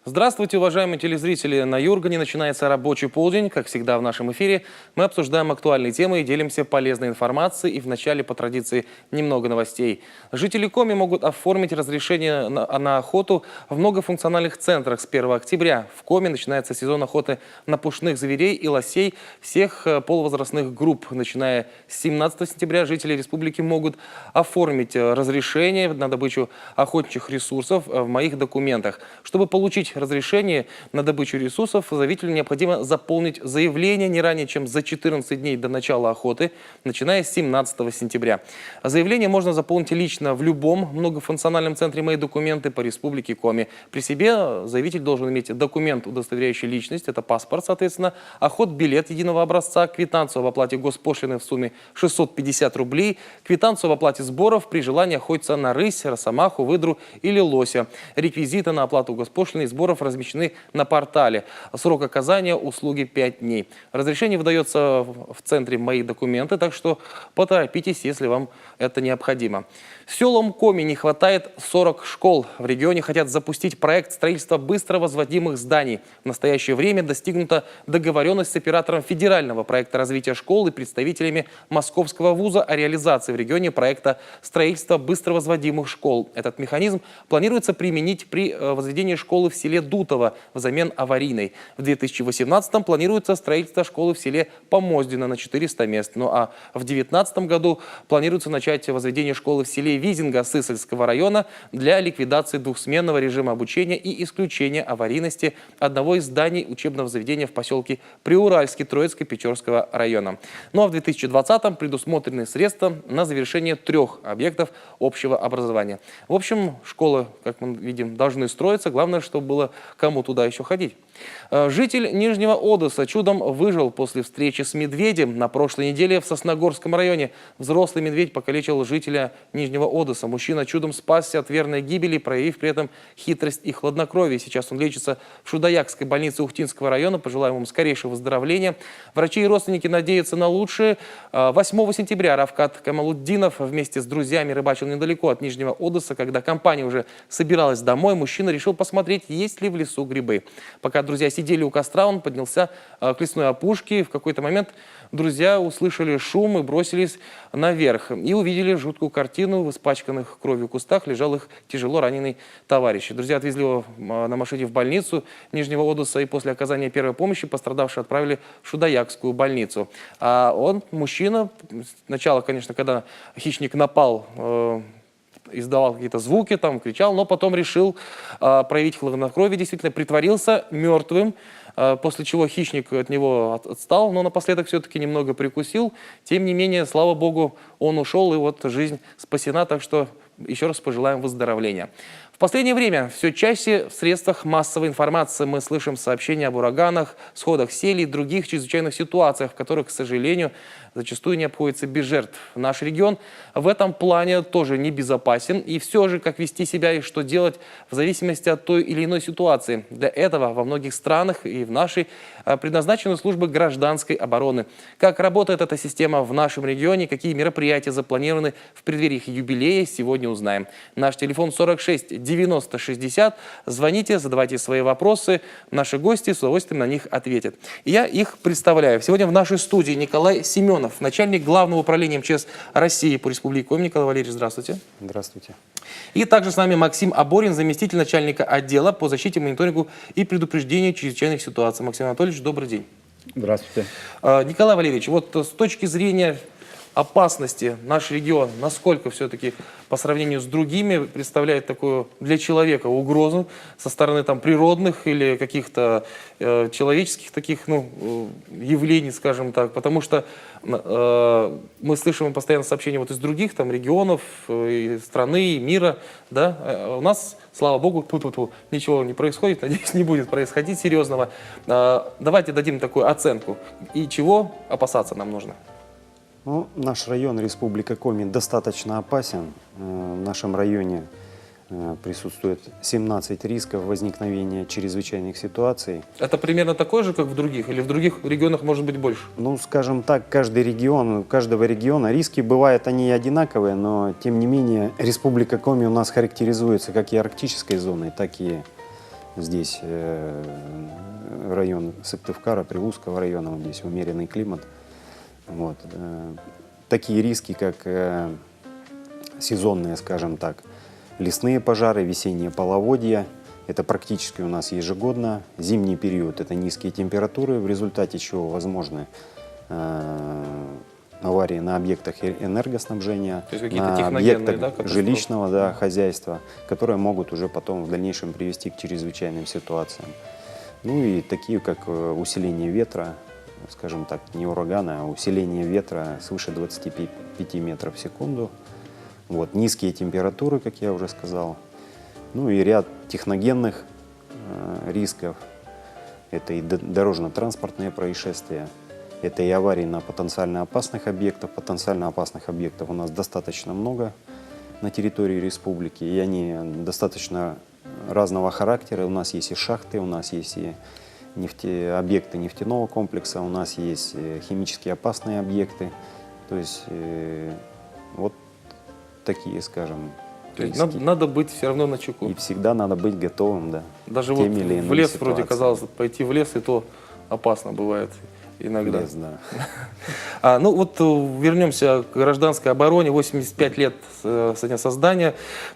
Здравствуйте, уважаемые телезрители! На Юргане начинается рабочий полдень. Как всегда в нашем эфире мы обсуждаем актуальные темы и делимся полезной информацией. И вначале, по традиции, немного новостей. Жители Коми могут оформить разрешение на охоту в многофункциональных центрах с 1 октября. В Коми начинается сезон охоты на пушных зверей и лосей всех полувозрастных групп. Начиная с 17 сентября жители республики могут оформить разрешение на добычу охотничьих ресурсов в моих документах. Чтобы получить разрешение на добычу ресурсов, заявителю необходимо заполнить заявление не ранее, чем за 14 дней до начала охоты, начиная с 17 сентября. Заявление можно заполнить лично в любом многофункциональном центре «Мои документы» по республике Коми. При себе заявитель должен иметь документ, удостоверяющий личность, это паспорт, соответственно, охотбилет единого образца, квитанцию об оплате госпошлины в сумме 650 рублей, квитанцию об оплате сборов при желании охотиться на рысь, росомаху, выдру или лося. Реквизиты на оплату госпошлины и сборов размещены на портале. Срок оказания услуги 5 дней. Разрешение выдается в центре «Мои документы», так что поторопитесь, если вам это необходимо. Селам Коми не хватает 40 школ. В регионе хотят запустить проект строительства быстро возводимых зданий. В настоящее время достигнута договоренность с оператором федерального проекта развития школ и представителями Московского вуза о реализации в регионе проекта строительства быстро возводимых школ. Этот механизм планируется применить при возведении школы в селе Дутово взамен аварийной. В 2018-м планируется строительство школы в селе Помоздино на 400 мест. Ну а в 2019 году планируется начать возведение школы в селе Визинга Сысольского района для ликвидации двухсменного режима обучения и исключения аварийности одного из зданий учебного заведения в поселке Приуральский Троицко-Печорского района. Ну а в 2020-м предусмотрены средства на завершение 3 объектов общего образования. В общем, школы, как мы видим, должны строиться. Главное, чтобы было кому туда еще ходить. Житель Нижнего Одесса чудом выжил после встречи с медведем. На прошлой неделе в Сосногорском районе взрослый медведь покалечил жителя Нижнего Одесса. Мужчина чудом спасся от верной гибели, проявив при этом хитрость и хладнокровие. Сейчас он лечится в Шудаякской больнице Ухтинского района. Пожелаем ему скорейшего выздоровления. Врачи и родственники надеются на лучшее. 8 сентября Равкат Камалуддинов вместе с друзьями рыбачил недалеко от Нижнего Одесса. Когда компания уже собиралась домой, мужчина решил посмотреть, есть ли в лесу грибы. Пока друзья сидели у костра, он поднялся к лесной опушке. В какой-то момент друзья услышали шум и бросились наверх. И увидели жуткую картину. В испачканных кровью кустах лежал их тяжело раненый товарищ. Друзья отвезли его на машине в больницу Нижнего Одесса. И после оказания первой помощи пострадавшие отправили в Шудаякскую больницу. А он, мужчина, сначала, конечно, когда хищник напал, издавал какие-то звуки, там, кричал, но потом решил проявить хладнокровие, действительно притворился мертвым, после чего хищник от него отстал, но напоследок все-таки немного прикусил. Тем не менее, слава богу, он ушел, и вот жизнь спасена, так что еще раз пожелаем выздоровления. В последнее время все чаще в средствах массовой информации мы слышим сообщения об ураганах, сходах селей и других чрезвычайных ситуациях, в которых, к сожалению, зачастую не обходится без жертв. Наш регион в этом плане тоже небезопасен. И все же, как вести себя и что делать в зависимости от той или иной ситуации. Для этого во многих странах и в нашей предназначены службы гражданской обороны. Как работает эта система в нашем регионе, какие мероприятия запланированы в преддверии юбилея, сегодня узнаем. Наш телефон 46 90 60. Звоните, задавайте свои вопросы. Наши гости с удовольствием на них ответят. И я их представляю. Сегодня в нашей студии Николай Семенов, начальник Главного управления МЧС России по Республике Коми. Николай Валерьевич, здравствуйте. Здравствуйте. И также с нами Максим Аборин, заместитель начальника отдела по защите, мониторингу и предупреждению чрезвычайных ситуаций. Максим Анатольевич, добрый день. Здравствуйте. Николай Валерьевич, вот с точки зрения опасности наш регион, насколько все-таки по сравнению с другими представляет такую для человека угрозу со стороны там природных или каких-то человеческих таких явлений, скажем так, потому что мы слышим постоянно сообщения вот из других там регионов, и страны, и мира, да, у нас, слава богу, ничего не происходит, надеюсь, не будет происходить серьезного. Давайте дадим такую оценку, и чего опасаться нам нужно. Ну, наш район, Республика Коми, достаточно опасен. В нашем районе присутствует 17 рисков возникновения чрезвычайных ситуаций. Это примерно такое же, как в других? Или в других регионах может быть больше? Ну, скажем так, каждый регион, у каждого региона риски бывают, они одинаковые, но, тем не менее, Республика Коми у нас характеризуется как и арктической зоной, так и Здесь район Сыктывкара, Привузского района, вот здесь умеренный климат. Вот. Такие риски, как сезонные, скажем так, лесные пожары, весенние половодья, это практически у нас ежегодно. Зимний период – это низкие температуры, в результате чего возможны аварии на объектах энергоснабжения, То есть какие-то на техногенные, объектах да, катастрофы? жилищного хозяйства, которые могут уже потом в дальнейшем привести к чрезвычайным ситуациям. Ну и такие, как усиление ветра, скажем так, не урагана, а усиление ветра свыше 25 метров в секунду. Вот, низкие температуры, как я уже сказал. Ну и ряд техногенных рисков. Это и дорожно-транспортные происшествия, это и аварии на потенциально опасных объектах. Потенциально опасных объектов у нас достаточно много на территории республики, и они достаточно разного характера. У нас есть и шахты, у нас есть и объекты нефтяного комплекса, у нас есть химически опасные объекты. То есть вот такие, скажем, То есть риски. надо быть все равно начеку. И всегда надо быть готовым, да. Даже к вот тем или иным в лес ситуациям. вроде казалось, пойти в лес, и то опасно бывает иногда. Лес, да. Ну вот вернемся к гражданской обороне. 85 лет со дня создания.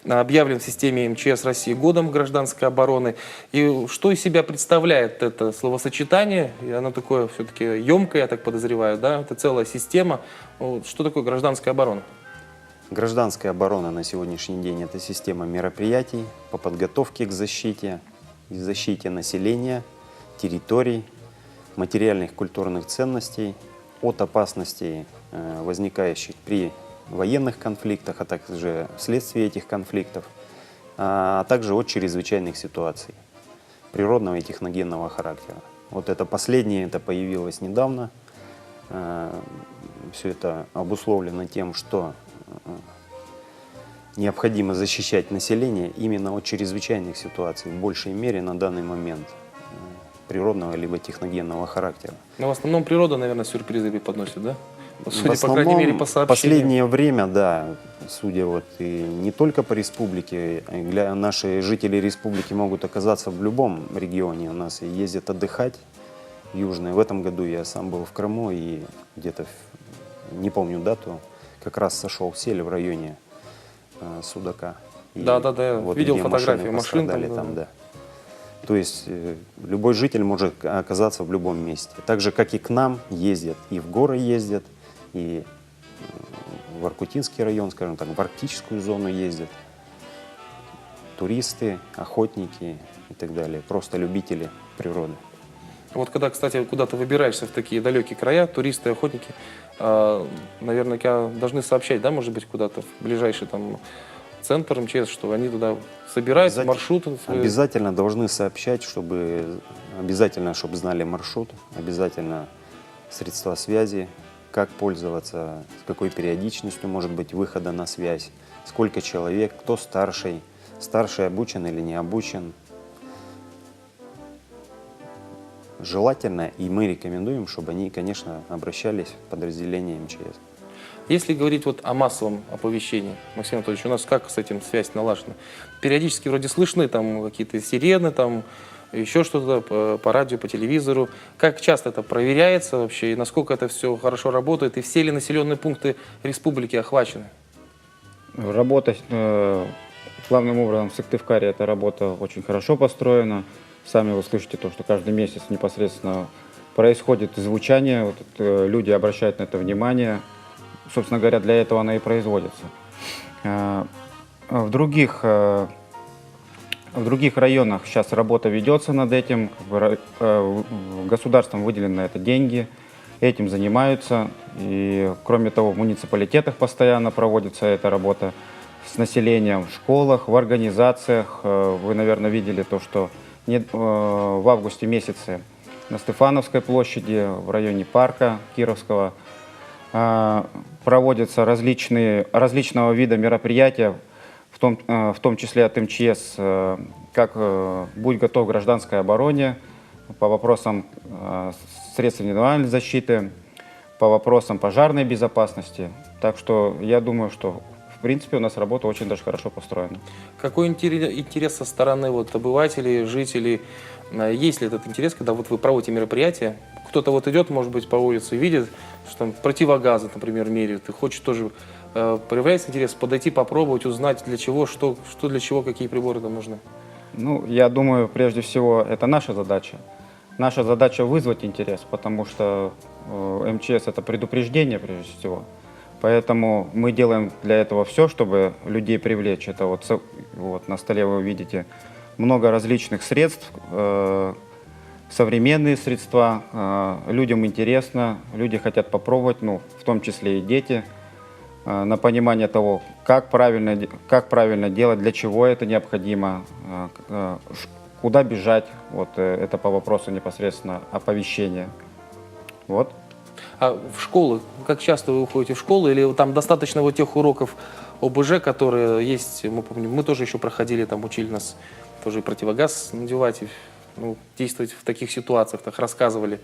Объявлен в системе МЧС России годом гражданской обороны. И что из себя представляет это словосочетание? И оно такое все-таки емкое, я так подозреваю, да? Это целая система. Вот что такое гражданская оборона? Гражданская оборона на сегодняшний день – это система мероприятий по подготовке к защите и защите населения, территорий, материальных культурных ценностей от опасностей, возникающих при военных конфликтах, а также вследствие этих конфликтов, а также от чрезвычайных ситуаций природного и техногенного характера. Вот это последнее, это появилось недавно. Все это обусловлено тем, что необходимо защищать население именно от чрезвычайных ситуаций в большей мере на данный момент природного либо техногенного характера. Но в основном природа, наверное, сюрпризы преподносит, да? В Судя, по основном, крайней мере, по сообщениям. последнее время, да, судя вот и не только по республике, наши жители республики могут оказаться в любом регионе у нас и ездят отдыхать в Южное. В этом году я сам был в Крыму и где-то, не помню дату, как раз сошел в сель в районе Судака. И Да, я вот видел где фотографии машин пострадали там, там, да. То есть любой житель может оказаться в любом месте. Так же, как и к нам ездят, и в горы ездят, и в Воркутинский район, скажем так, в арктическую зону ездят. Туристы, охотники и так далее, просто любители природы. Вот когда, кстати, куда-то выбираешься в такие далекие края, туристы, охотники, наверное, должны сообщать, да, может быть, куда-то в ближайший там центр МЧС, что они туда собираются, маршруты. Обязательно должны сообщать, обязательно, чтобы знали маршрут, обязательно средства связи, как пользоваться, с какой периодичностью может быть выхода на связь, сколько человек, кто старший обучен или не обучен. Желательно, и мы рекомендуем, чтобы они, конечно, обращались в подразделение МЧС. Если говорить вот о массовом оповещении, Максим Анатольевич, у нас как с этим связь налажена? Периодически вроде слышны там какие-то сирены, там еще что-то по радио, по телевизору. Как часто это проверяется вообще, и насколько это все хорошо работает, и все ли населенные пункты республики охвачены? Работа главным образом в Сыктывкаре, эта работа очень хорошо построена. Сами вы слышите то, что каждый месяц непосредственно происходит звучание, вот люди обращают на это внимание. Собственно говоря, для этого она и производится. В других районах сейчас работа ведется над этим, государством выделены на это деньги, этим занимаются. И кроме того, в муниципалитетах постоянно проводится эта работа с населением, в школах, в организациях. Вы, наверное, видели то, что в августе месяце на Стефановской площади, в районе парка Кировского, проводятся различного вида мероприятия, в том числе от МЧС, как «Будь готов к гражданской обороне», по вопросам средств индивидуальной защиты, по вопросам пожарной безопасности. Так что я думаю, что принципе, у нас работа очень даже хорошо построена. Какой интерес со стороны вот обывателей, жителей? Есть ли этот интерес, когда вот вы проводите мероприятие? Кто-то вот идет, может быть, по улице, видит, что там противогазы, например, меряют, и хочет тоже, проявляется интерес подойти, попробовать, узнать, для чего, что для чего, какие приборы там нужны? Ну, я думаю, прежде всего, это наша задача. Наша задача вызвать интерес, потому что МЧС – это предупреждение, прежде всего. Поэтому мы делаем для этого все, чтобы людей привлечь. Это вот на столе вы видите много различных средств, современные средства. Людям интересно, люди хотят попробовать, ну, в том числе и дети, на понимание того, как правильно делать, для чего это необходимо, куда бежать. Вот это по вопросу непосредственно оповещения. Вот. А в школы, как часто вы уходите в школу, или там достаточно вот тех уроков ОБЖ, которые есть, мы помним, мы тоже еще проходили, там учили нас тоже и противогаз надевать, и, ну, действовать в таких ситуациях, так рассказывали,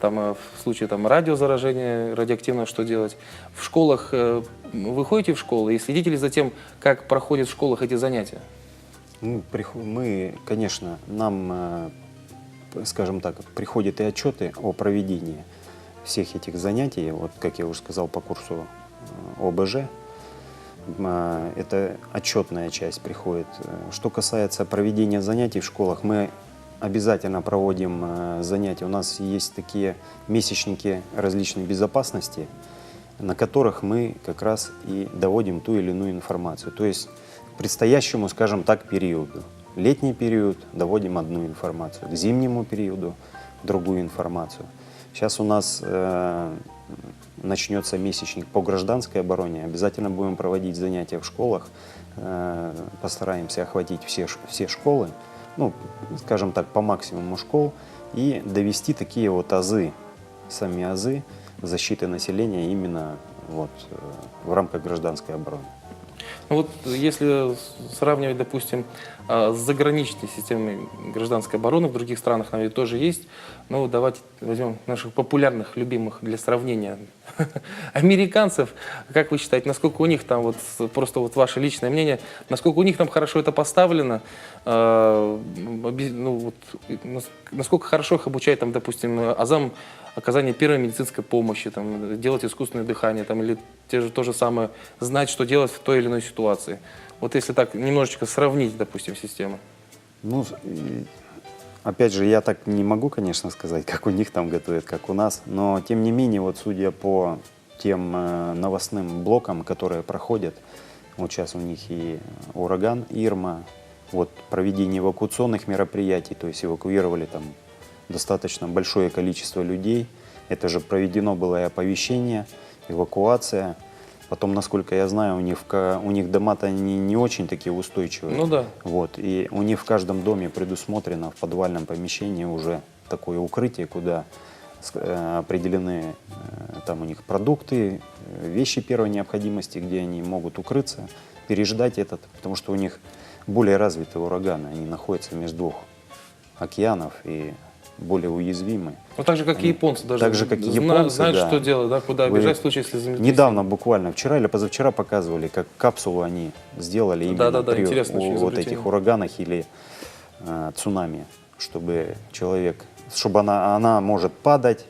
там в случае там радиозаражения радиоактивного, что делать. В школах вы ходите в школы и следите ли за тем, как проходят в школах эти занятия? Ну, мы, конечно, нам, скажем так, приходят и отчеты о проведении всех этих занятий, вот как я уже сказал, по курсу ОБЖ, это отчетная часть приходит. Что касается проведения занятий в школах, мы обязательно проводим занятия. У нас есть такие месячники различной безопасности, на которых мы как раз и доводим ту или иную информацию. То есть к предстоящему, скажем так, периоду. Летний период доводим одну информацию, к зимнему периоду другую информацию. Сейчас у нас начнется месячник по гражданской обороне. Обязательно будем проводить занятия в школах. Постараемся охватить все школы, ну, скажем так, по максимуму школ, и довести такие вот азы, сами азы защиты населения именно вот, в рамках гражданской обороны. Ну вот если сравнивать, допустим, с заграничной системой гражданской обороны, в других странах, наверное, тоже есть, но давайте возьмем наших популярных, любимых для сравнения американцев. Как вы считаете, насколько у них там, вот просто вот ваше личное мнение, насколько у них там хорошо это поставлено, ну, вот, насколько хорошо их обучают, там, допустим, азам оказания первой медицинской помощи, там, делать искусственное дыхание, там, или то же самое, знать, что делать в той или иной ситуации. Вот если так немножечко сравнить, допустим, системы. Ну, опять же, я так не могу, конечно, сказать, как у них там готовят, как у нас, но тем не менее, вот судя по тем новостным блокам, которые проходят, вот сейчас у них и ураган Ирма, вот проведение эвакуационных мероприятий, то есть эвакуировали там достаточно большое количество людей. Это же проведено было и оповещение, эвакуация. Потом, насколько я знаю, у них дома-то они не очень такие устойчивые. Ну да. Вот, и у них в каждом доме предусмотрено в подвальном помещении уже такое укрытие, куда определены там у них продукты, вещи первой необходимости, где они могут укрыться, переждать этот, потому что у них более развитые ураганы, они находятся между двух океанов и более уязвимы. Ну, так же, как и японцы даже. Так же, как и японцы, знают, да. что делать, да, куда бежать в случае, если землетрясение. Недавно, буквально вчера или позавчера показывали, как капсулу они сделали именно Да, при интересное очень вот изобретение. этих ураганах или цунами, чтобы человек, чтобы она может падать,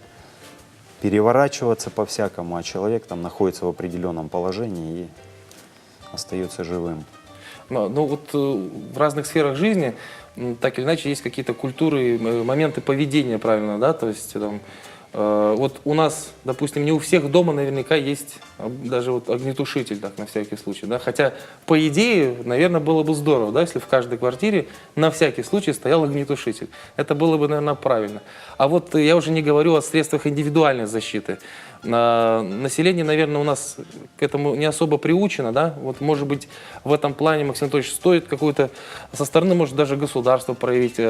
переворачиваться по-всякому, а человек там находится в определенном положении и остается живым. Ну вот в разных сферах жизни так или иначе есть какие-то культуры, моменты поведения, правильно, да, то есть там, вот у нас, допустим, не у всех дома наверняка есть даже вот огнетушитель, так, на всякий случай, да, хотя, по идее, наверное, было бы здорово, да, если в каждой квартире на всякий случай стоял огнетушитель. Это было бы, наверное, правильно. А вот я уже не говорю о средствах индивидуальной защиты. Население, наверное, у нас к этому не особо приучено, да, вот, может быть, в этом плане, Максим Анатольевич, стоит какую-то со стороны, может, даже государство проявить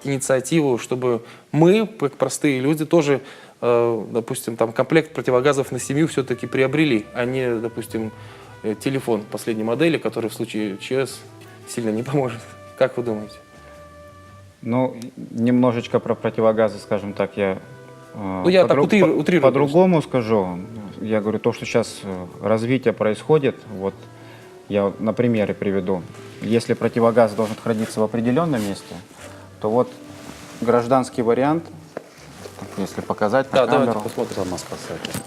инициативу, чтобы мы, как простые люди, тоже, допустим, там комплект противогазов на семью все-таки приобрели, а не, допустим, телефон последней модели, который в случае ЧС сильно не поможет. Как вы думаете? Ну, немножечко про противогазы, скажем так, я я так утрирую. По-другому скажу. Я говорю, то, что сейчас развитие происходит, вот Я вот на примере приведу. Если противогаз должен храниться в определенном месте, то вот гражданский вариант, если показать на Да, давайте камеру. посмотрим. Самоспасатель.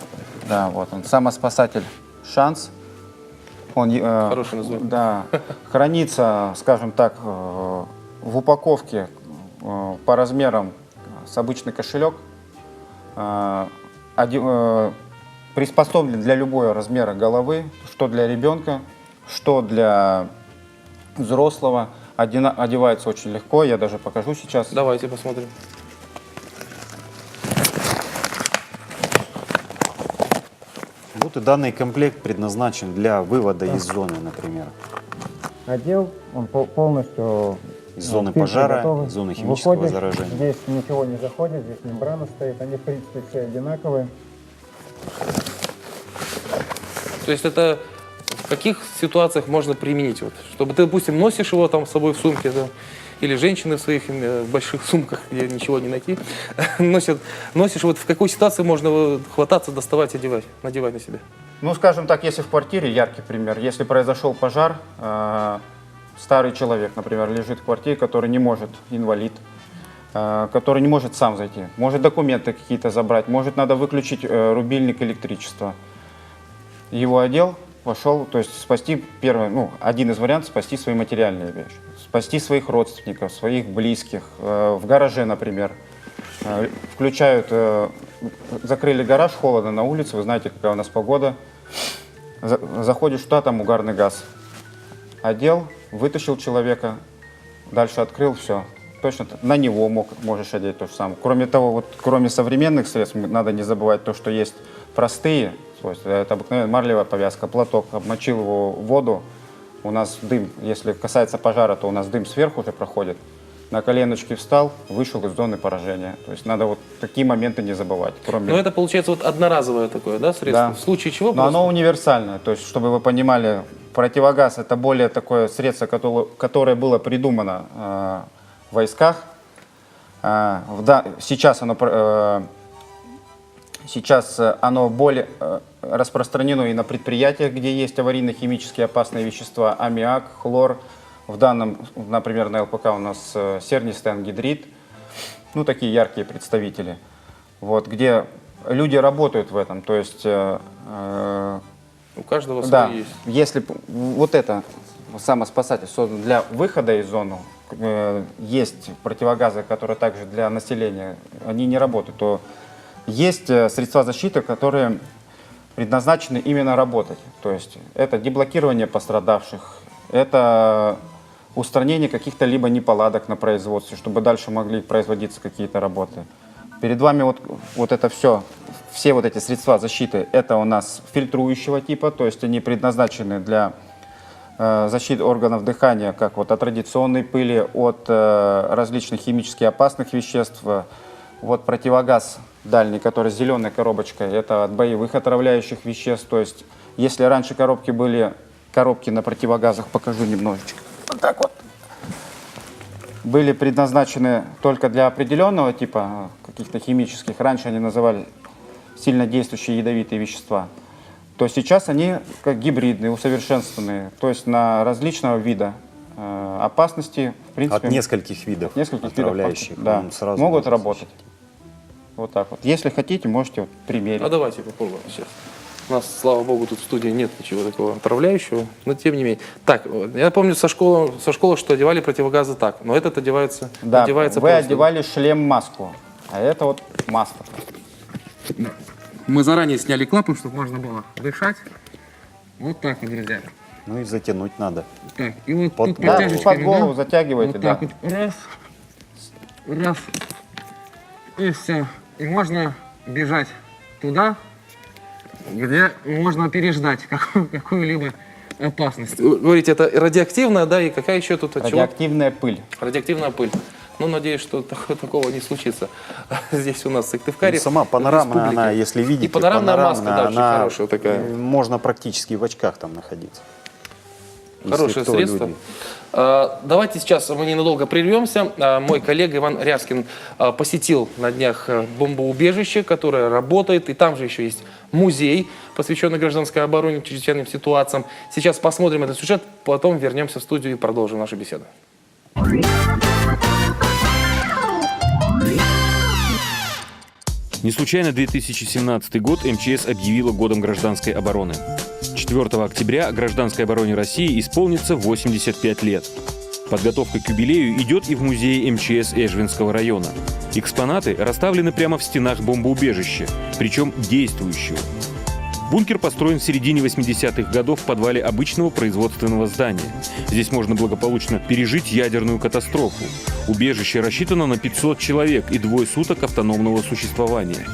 Да, вот он, самоспасатель «Шанс». Он, Хорошее название. да, хранится, скажем так, в упаковке по размерам с обычный кошелек. Приспособлен для любого размера головы, что для ребенка, что для взрослого. Одевается очень легко, я даже покажу сейчас. Давайте посмотрим. Вот и данный комплект предназначен для вывода из зоны, например. Одел, он полностью Из зоны фильтры пожара, готовы. из зоны химического Выходит, заражения. Здесь ничего не заходит, здесь мембрана стоит, они в принципе все одинаковые. То есть это в каких ситуациях можно применить? Вот, чтобы ты, допустим, носишь его там с собой в сумке, да, или женщины в своих больших сумках, где ничего не найти, носишь, вот в какой ситуации можно его хвататься, доставать, одевать, надевать на себя? Ну, скажем так, если в квартире, яркий пример, если произошел пожар, старый человек, например, лежит в квартире, который не может, инвалид, который не может сам зайти, может документы какие-то забрать, может надо выключить рубильник электричества. Его одел, пошел, то есть спасти, один из вариантов спасти свои материальные вещи, спасти своих родственников, своих близких, в гараже, например. Включают, закрыли гараж, холодно на улице, вы знаете, какая у нас погода. Заходишь туда, там угарный газ. Одел, вытащил человека, дальше открыл, все. Точно на него можешь одеть то же самое. Кроме того, вот, кроме современных средств, надо не забывать то, что есть простые свойства. Это обыкновенная марлевая повязка, платок, обмочил его в воду, у нас дым, если касается пожара, то у нас дым сверху уже проходит. На коленочки встал, вышел из зоны поражения. То есть надо вот такие моменты не забывать. Кроме... Но это получается вот одноразовое такое, да, средство? Да. В случае чего? Но оно универсальное. То есть, чтобы вы понимали, противогаз — это более такое средство, которое было придумано в войсках. Сейчас оно более распространено и на предприятиях, где есть аварийно-химически опасные вещества, аммиак, хлор. В данном, например, на ЛПК у нас сернистый ангидрид, ну, такие яркие представители, вот, где люди работают в этом, то есть... У каждого свой да, есть. если вот это самоспасатель создан для выхода из зоны, есть противогазы, которые также для населения, они не работают, то есть средства защиты, которые предназначены именно работать, то есть это деблокирование пострадавших, это устранение каких-то либо неполадок на производстве, чтобы дальше могли производиться какие-то работы. Перед вами вот это все вот эти средства защиты, это у нас фильтрующего типа, то есть они предназначены для защиты органов дыхания, как вот от радиационной пыли, от различных химически опасных веществ. Вот противогаз дальний, который с зеленой коробочкой, это от боевых отравляющих веществ. То есть если раньше коробки на противогазах, покажу немножечко. Вот так вот. Были предназначены только для определенного типа каких-то химических. Раньше они называли сильно действующие ядовитые вещества. То сейчас они как гибридные, усовершенствованные. То есть на различного вида опасности, в принципе, От нескольких видов отравляющих. видов, да, он сразу могут может работать. Вот так вот. Если хотите, можете вот примерить. А давайте попробуем сейчас. У нас, слава богу, тут в студии нет ничего такого отравляющего, но тем не менее. Так, я помню со школы, что одевали противогазы так, но этот одевается, Да, одевается вы просто. одевали шлем-маску, а это вот маска. Мы заранее сняли клапан, чтобы можно было дышать. Вот так вот, друзья. Ну и затянуть надо. Так, и вот Под тут голову. Да, подтяжечками, под голову да? затягиваете, Вот да. так вот, раз, и все. И можно бежать туда, где можно переждать какую-либо опасность. Вы говорите, это радиоактивная, да, и какая еще тут от чего? Радиоактивная пыль. Радиоактивная пыль. Ну, надеюсь, что такого не случится. Здесь у нас в Сыктывкаре. Ну, сама панорамная, республики. она, если видите, И панорамная маска, да, очень она хорошая такая. можно практически в очках там находиться. Если Хорошее кто, средство. люди. Давайте сейчас мы ненадолго прервемся. Мой коллега Иван Ряскин посетил на днях бомбоубежище, которое работает. И там же еще есть музей, посвященный гражданской обороне, чрезвычайным ситуациям. Сейчас посмотрим этот сюжет, потом вернемся в студию и продолжим нашу беседу. Не случайно 2017 год МЧС объявила годом гражданской обороны. 4 октября гражданской обороне России исполнится 85 лет. Подготовка к юбилею идет и в музее МЧС Эжвинского района. Экспонаты расставлены прямо в стенах бомбоубежища, причем действующего. Бункер построен в середине 80-х годов в подвале обычного производственного здания. Здесь можно благополучно пережить ядерную катастрофу. Убежище рассчитано на 500 человек и 2 суток автономного существования.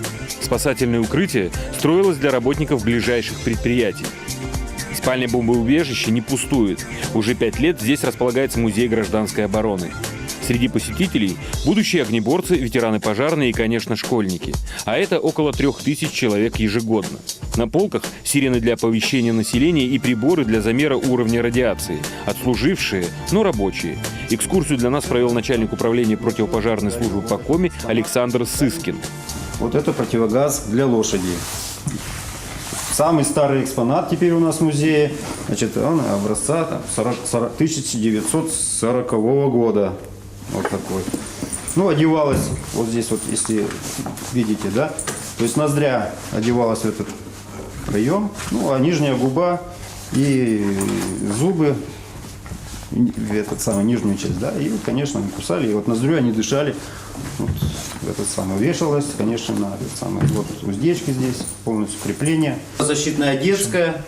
Спасательное укрытие строилось для работников ближайших предприятий. Спальня бомбоубежища не пустует. Уже 5 лет здесь располагается музей гражданской обороны. Среди посетителей будущие огнеборцы, ветераны пожарные и, конечно, школьники. А это около 3000 человек ежегодно. На полках сирены для оповещения населения и приборы для замера уровня радиации. Отслужившие, но рабочие. Экскурсию для нас провел начальник управления противопожарной службы по Коми Александр Сыскин. Вот это противогаз для лошади. Самый старый экспонат теперь у нас в музее. Значит, он образца 1940 года. Вот такой. Ну, одевалась вот здесь вот, если видите, да. То есть ноздря одевалась в этот проем, ну, а нижняя губа и зубы в этот самый нижнюю часть, да. И, конечно, они кусали, и вот ноздрю они дышали. Вот, этот самый вешалось, конечно, на этот самый, вот уздечки здесь, полностью крепление. Защитная детская,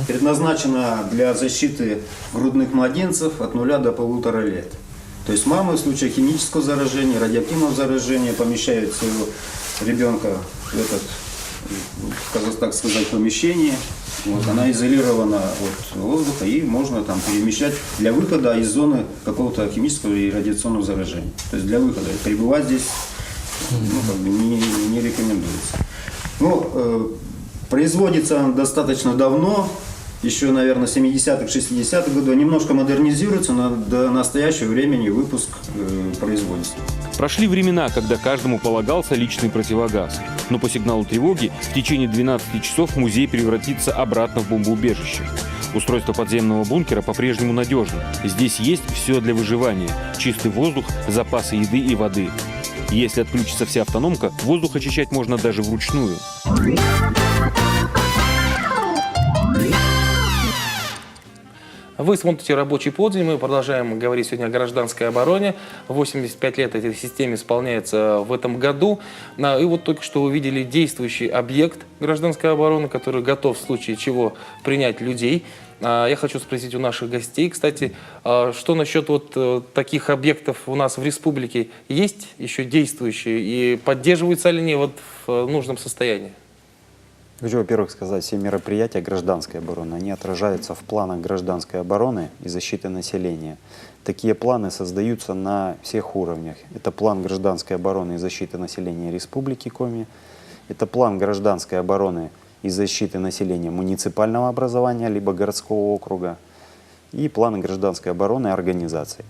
предназначена для защиты грудных младенцев от 0 до 1,5 лет. То есть мамы в случае химического заражения, радиоактивного заражения помещают своего ребенка в этот, так сказать, помещение. Вот, она изолирована от воздуха, и можно там перемещать для выхода из зоны какого-то химического и радиационного заражения. То есть для выхода. Пребывать здесь как бы не рекомендуется. Ну, производится он достаточно давно, еще, наверное, 70-х, 60-х годов. Немножко модернизируется, но до настоящего времени выпуск производится. Прошли времена, когда каждому полагался личный противогаз. Но по сигналу тревоги в течение 12 часов музей превратится обратно в бомбоубежище. Устройство подземного бункера по-прежнему надежно. Здесь есть все для выживания. Чистый воздух, запасы еды и воды. Если отключится вся автономка, воздух очищать можно даже вручную. Вы смотрите «Рабочий полдень». Мы продолжаем говорить сегодня о гражданской обороне. 85 лет этой системе исполняется в этом году. И вот только что вы видели действующий объект гражданской обороны, который готов в случае чего принять людей. Я хочу спросить у наших гостей, кстати, что насчет вот таких объектов у нас в республике? Есть еще действующие и поддерживаются ли они вот в нужном состоянии? Хочу, во-первых, сказать, все мероприятия гражданской обороны, они отражаются в планах гражданской обороны и защиты населения. Такие планы создаются на всех уровнях. Это план гражданской обороны и защиты населения Республики Коми, это план гражданской обороны и защиты населения муниципального образования, либо городского округа, и планы гражданской обороны организаций.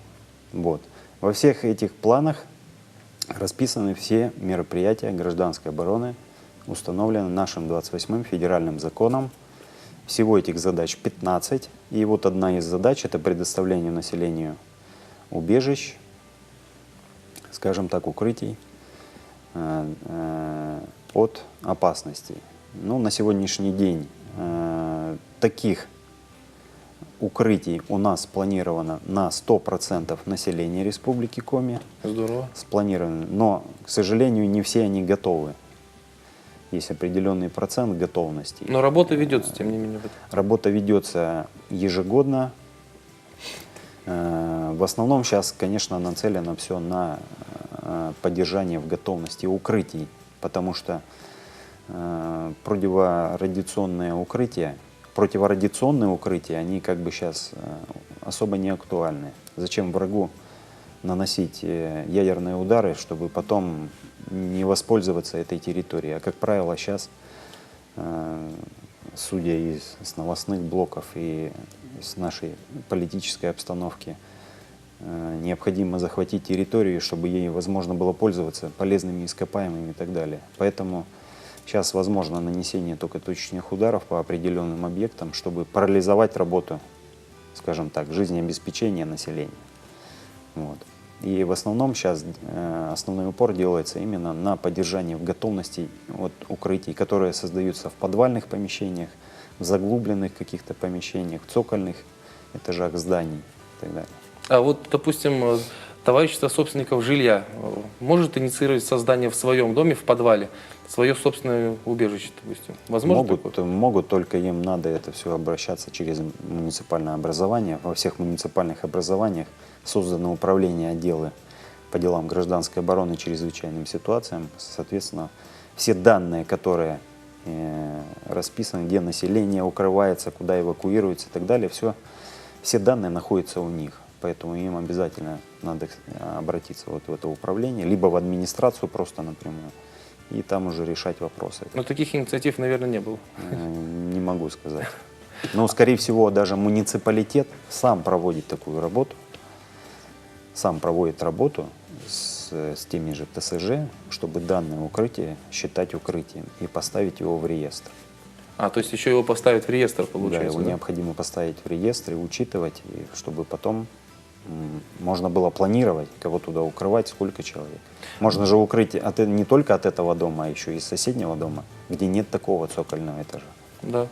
Вот. Во всех этих планах расписаны все мероприятия гражданской обороны, установлены нашим 28-м федеральным законом. Всего этих задач 15. И вот одна из задач – это предоставление населению убежищ, скажем так, укрытий от опасностей. Ну, на сегодняшний день таких укрытий у нас спланировано на 100% населения Республики Коми. Здорово. Спланировано. Но, к сожалению, не все они готовы. Есть определенный процент готовности. Но работа ведется, тем не менее. Работа ведется ежегодно. В основном сейчас, конечно, нацелено все на поддержание в готовности укрытий, потому что противорадиационные укрытия, они как бы сейчас особо не актуальны. Зачем врагу наносить ядерные удары, чтобы потом не воспользоваться этой территорией? А как правило, сейчас судя из новостных блоков и из нашей политической обстановки, необходимо захватить территорию, чтобы ей возможно было пользоваться полезными ископаемыми и так далее. Поэтому сейчас возможно нанесение только точечных ударов по определенным объектам, чтобы парализовать работу, скажем так, жизнеобеспечения населения. Вот. И в основном сейчас основной упор делается именно на поддержание в готовности укрытий, которые создаются в подвальных помещениях, в заглубленных каких-то помещениях, в цокольных этажах зданий и так далее. А вот, допустим, товарищество собственников жилья может инициировать создание в своем доме, в подвале, свое собственное убежище, допустим? Возможно такое? Могут, только им надо это все обращаться через муниципальное образование. Во всех муниципальных образованиях создано управление отделы по делам гражданской обороны и чрезвычайным ситуациям. Соответственно, все данные, которые расписаны, где население укрывается, куда эвакуируется и так далее, все данные находятся у них. Поэтому им обязательно надо обратиться вот в это управление, либо в администрацию просто напрямую, и там уже решать вопросы. Но таких инициатив, наверное, не было. Не могу сказать. Но, скорее всего, даже муниципалитет сам проводит такую работу, сам проводит работу с теми же ТСЖ, чтобы данное укрытие считать укрытием и поставить его в реестр. То есть еще его поставить в реестр, Да, получается? его необходимо поставить в реестр и учитывать, и чтобы потом можно было планировать, кого туда укрывать, сколько человек. Можно же укрыть не только от этого дома, а еще и из соседнего дома, где нет такого цокольного этажа. Да,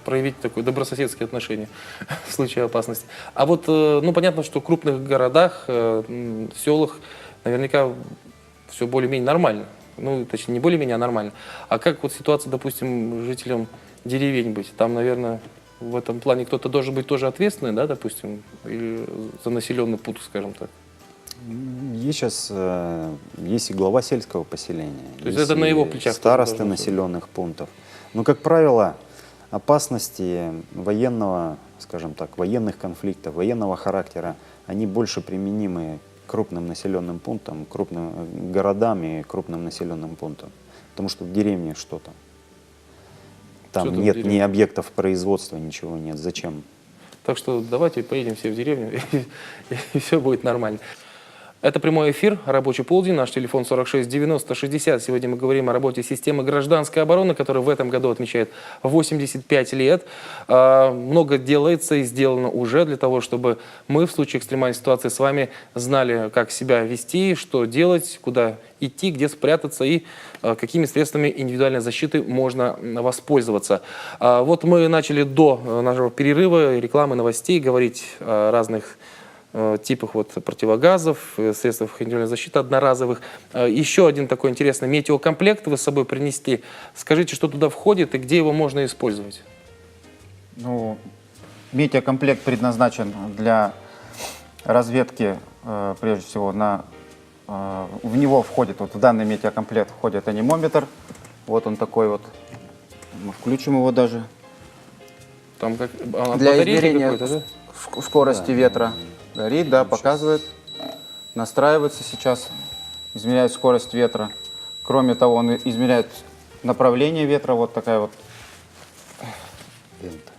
проявить такое добрососедские отношения в случае опасности. А вот, понятно, что в крупных городах, селах наверняка все более-менее нормально. Точнее, не более-менее, а нормально. А как вот ситуация, допустим, жителям деревень быть? Там, наверное, в этом плане кто-то должен быть тоже ответственный, да, допустим, или за населенный пункт, скажем так. Есть сейчас есть и глава сельского поселения, То есть это на его плечах старосты должно населенных пунктов. Но, как правило, опасности военного, скажем так, военных конфликтов, военного характера, они больше применимы к крупным населенным пунктам, крупным городам и крупным населенным пунктам. Потому что в деревне что там? Там Что нет в ни деревне? объектов производства, ничего нет. Зачем? Так что давайте поедем все в деревню, и все будет нормально. Это прямой эфир, рабочий полдень, наш телефон 46 90 60. Сегодня мы говорим о работе системы гражданской обороны, которая в этом году отмечает 85 лет. Много делается и сделано уже для того, чтобы мы в случае экстремальной ситуации с вами знали, как себя вести, что делать, куда идти, где спрятаться и какими средствами индивидуальной защиты можно воспользоваться. Вот мы начали до нашего перерыва, рекламы, новостей говорить о разных типах противогазов, средствах индивидуальной защиты одноразовых. Еще один такой интересный метеокомплект вы с собой принесли. Скажите, что туда входит и где его можно использовать? Метеокомплект предназначен для разведки, прежде всего, в него входит, в данный метеокомплект входит анимометр. Вот он такой вот. Мы включим его даже. Там как Для измерения да? скорости ветра. Горит, да, показывает. Настраивается сейчас, измеряет скорость ветра. Кроме того, он измеряет направление ветра. Вот такая вот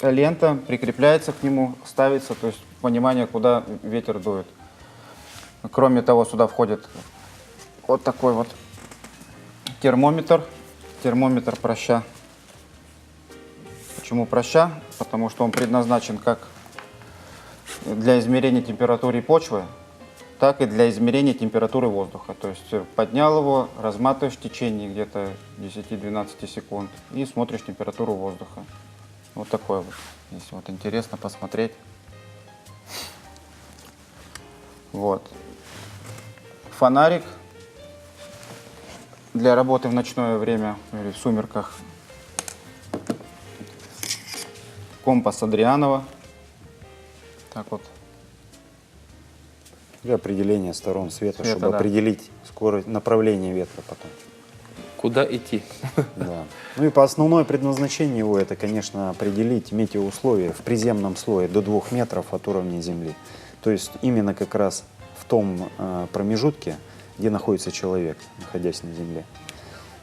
лента прикрепляется к нему, ставится, то есть понимание, куда ветер дует. Кроме того, сюда входит вот такой вот термометр проща. Почему проща? Потому что он предназначен как для измерения температуры почвы, так и для измерения температуры воздуха. То есть поднял его, разматываешь в течение где-то 10-12 секунд и смотришь температуру воздуха. Вот такой вот. Если вот интересно посмотреть. Вот. Фонарик для работы в ночное время или в сумерках. Компас Адрианова. Так вот. Для определения сторон света, чтобы да. определить скорость, направление ветра потом. Куда идти? Да. Ну и по основное предназначение его это, конечно, определить метеоусловия в приземном слое до 2 метров от уровня земли. То есть именно как раз в том промежутке, где находится человек, находясь на земле.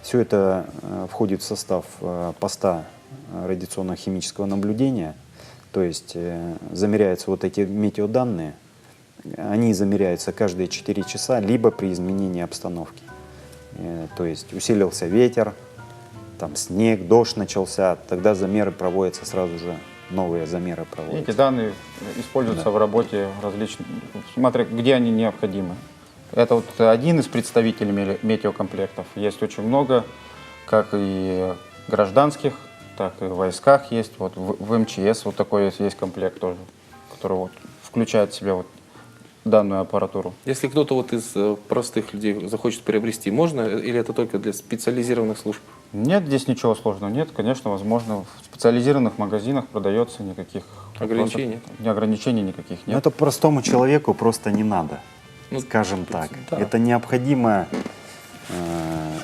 Все это входит в состав поста радиационно-химического наблюдения, то есть замеряются вот эти метеоданные, они замеряются каждые 4 часа, либо при изменении обстановки. То есть усилился ветер, там снег, дождь начался, тогда замеры проводятся сразу же, новые замеры Эти проводятся. данные используются в работе различных, смотря где они необходимы. Это вот один из представителей метеокомплектов. Есть очень много, как и гражданских, так и в войсках есть. Вот в МЧС вот такой есть комплект тоже, который вот включает в себя вот данную аппаратуру. Если кто-то вот из простых людей захочет приобрести, можно или это только для специализированных служб? Нет, здесь ничего сложного нет. Конечно, возможно, в специализированных магазинах продается, никаких Ограничений? вопросов, ограничений никаких Но нет. это простому человеку просто не надо, Ну, скажем так. да. Это необходимо,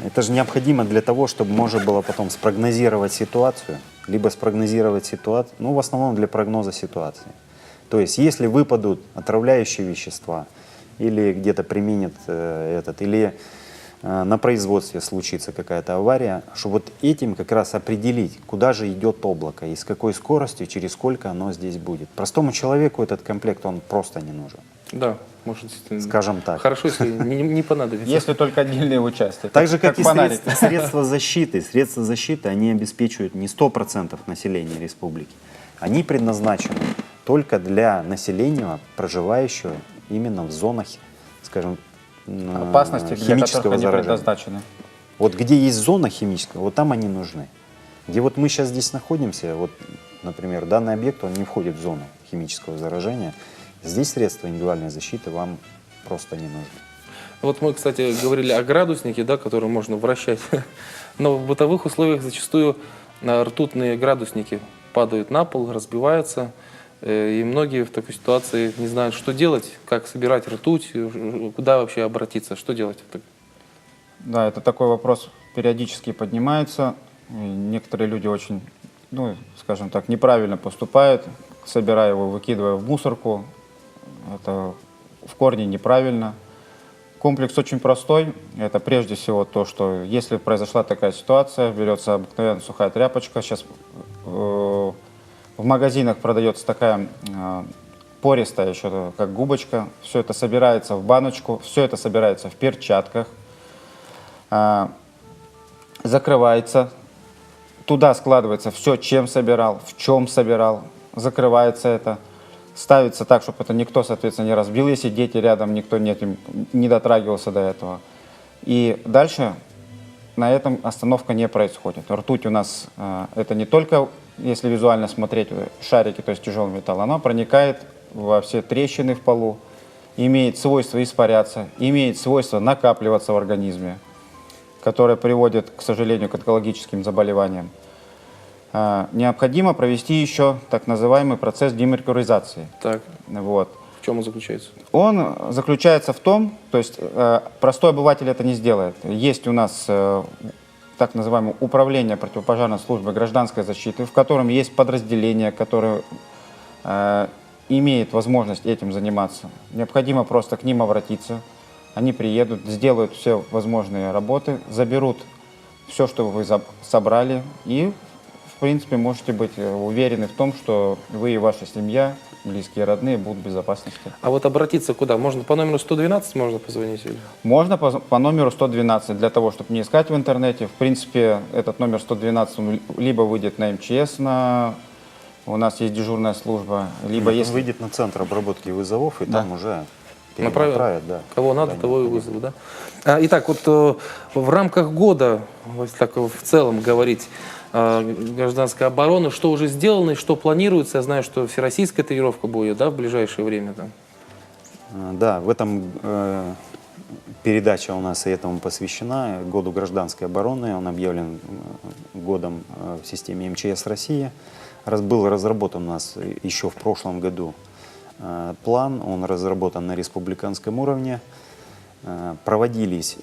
это же необходимо для того, чтобы можно было потом спрогнозировать ситуацию, либо спрогнозировать ситуацию, ну, в основном для прогноза ситуации. То есть, если выпадут отравляющие вещества, или где-то применят или на производстве случится какая-то авария, чтобы вот этим как раз определить, куда же идет облако и с какой скоростью, через сколько оно здесь будет. Простому человеку этот комплект, он просто не нужен, Да, может, действительно. скажем так. Хорошо, если не понадобится. Если только отдельные участки. Так же, как и фонарик. средства защиты. Средства защиты, они обеспечивают не 100% населения республики. Они предназначены только для населения, проживающего именно в зонах, скажем, Опасности, для химического которых они заражения. предназначены. Вот где есть зона химическая, вот там они нужны. Где вот мы сейчас здесь находимся, вот, например, данный объект, он не входит в зону химического заражения, здесь средства индивидуальной защиты вам просто не нужны. Вот мы, кстати, говорили о градуснике, да, который можно вращать. Но в бытовых условиях зачастую ртутные градусники падают на пол, разбиваются. И многие в такой ситуации не знают, что делать, как собирать ртуть, куда вообще обратиться, что делать. Да, это такой вопрос периодически поднимается. И некоторые люди очень, ну, скажем так, неправильно поступают, собирая его, выкидывая в мусорку. Это в корне неправильно. Комплекс очень простой. Это прежде всего то, что если произошла такая ситуация, берется обыкновенная сухая тряпочка. Сейчас в магазинах продается такая пористая еще, как губочка. Все это собирается в баночку, все это собирается в перчатках. Закрывается, туда складывается все, чем собирал, в чем собирал, закрывается это, ставится так, чтобы это никто, соответственно, не разбил, если дети рядом, никто не дотрагивался до этого. И дальше на этом остановка не происходит. Ртуть у нас, это не только, если визуально смотреть, шарики, то есть тяжелый металл, она проникает во все трещины в полу, имеет свойство испаряться, имеет свойство накапливаться в организме, которое приводит, к сожалению, к онкологическим заболеваниям. Необходимо провести еще так называемый процесс демеркуризации. Так, Вот. в чем он заключается? Он заключается в том, то есть простой обыватель это не сделает. Есть у нас так называемое управление противопожарной службы гражданской защиты, в котором есть подразделение, которое имеет возможность этим заниматься. Необходимо просто к ним обратиться. Они приедут, сделают все возможные работы, заберут все, что вы собрали, и, в принципе, можете быть уверены в том, что вы и ваша семья, близкие, родные будут в безопасности. А вот обратиться куда? Можно по номеру 112 можно позвонить? Или? Можно по номеру 112, для того, чтобы не искать в интернете. В принципе, этот номер 112 он либо выйдет на МЧС, у нас есть дежурная служба, либо Он если... выйдет на центр обработки вызовов, и Да. там уже Направят? перенаправят, да. Кого надо, Куда того и необходимо. вызовут, да? Итак, вот в рамках года, если так в целом говорить, гражданской обороны, что уже сделано и что планируется? Я знаю, что всероссийская тренировка будет, да, в ближайшее время. Да? Да, в этом передача у нас и этому посвящена, году гражданской обороны. Он объявлен годом в системе МЧС России. Был разработан у нас еще в прошлом году план, он разработан на республиканском уровне. Проводились,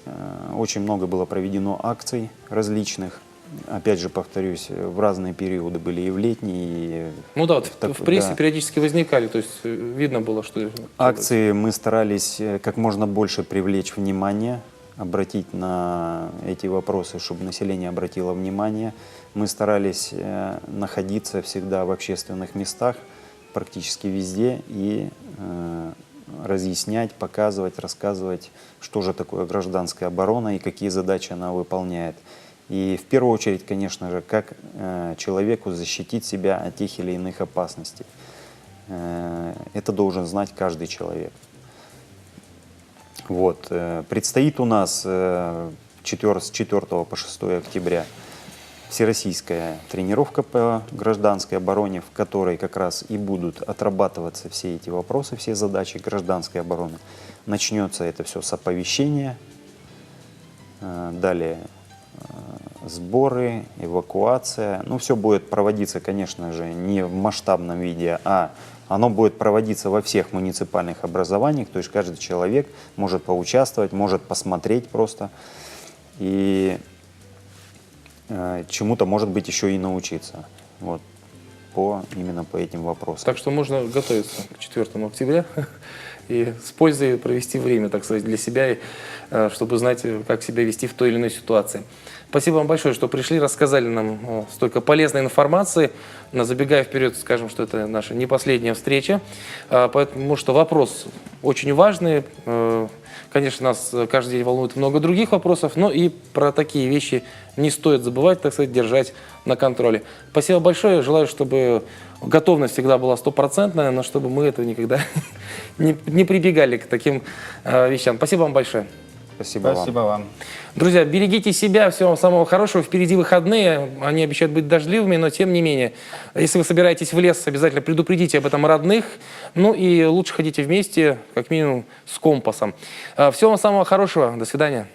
очень много было проведено акций различных. Опять же, повторюсь, в разные периоды были и в летние, и Ну да, вот так, в прессе да. периодически возникали, то есть видно было, что... Акции мы старались как можно больше привлечь внимание обратить на эти вопросы, чтобы население обратило внимание. Мы старались находиться всегда в общественных местах, практически везде, и разъяснять, показывать, рассказывать, что же такое гражданская оборона и какие задачи она выполняет. И в первую очередь, конечно же, как человеку защитить себя от тех или иных опасностей. Это должен знать каждый человек. Вот. Предстоит у нас с 4 по 6 октября всероссийская тренировка по гражданской обороне, в которой как раз и будут отрабатываться все эти вопросы, все задачи гражданской обороны. Начнется это все с оповещения, далее сборы, эвакуация. Ну, все будет проводиться, конечно же, не в масштабном виде, а оно будет проводиться во всех муниципальных образованиях, то есть каждый человек может поучаствовать, может посмотреть просто и чему-то, может быть, еще и научиться. Вот. Именно по этим вопросам. Так что можно готовиться к 4 октября и с пользой провести время, так сказать, для себя, чтобы знать, как себя вести в той или иной ситуации. Спасибо вам большое, что пришли, рассказали нам столько полезной информации. Но забегая вперед, скажем, что это наша не последняя встреча, потому что вопрос очень важный. Конечно, нас каждый день волнует много других вопросов, но и про такие вещи не стоит забывать, так сказать, держать на контроле. Спасибо большое. Желаю, чтобы готовность всегда была стопроцентная, но чтобы мы это никогда не прибегали к таким вещам. Спасибо вам большое. Спасибо вам. Друзья, берегите себя, всего вам самого хорошего. Впереди выходные, они обещают быть дождливыми, но тем не менее, если вы собираетесь в лес, обязательно предупредите об этом родных. Ну и лучше ходите вместе, как минимум, с компасом. Всего вам самого хорошего. До свидания.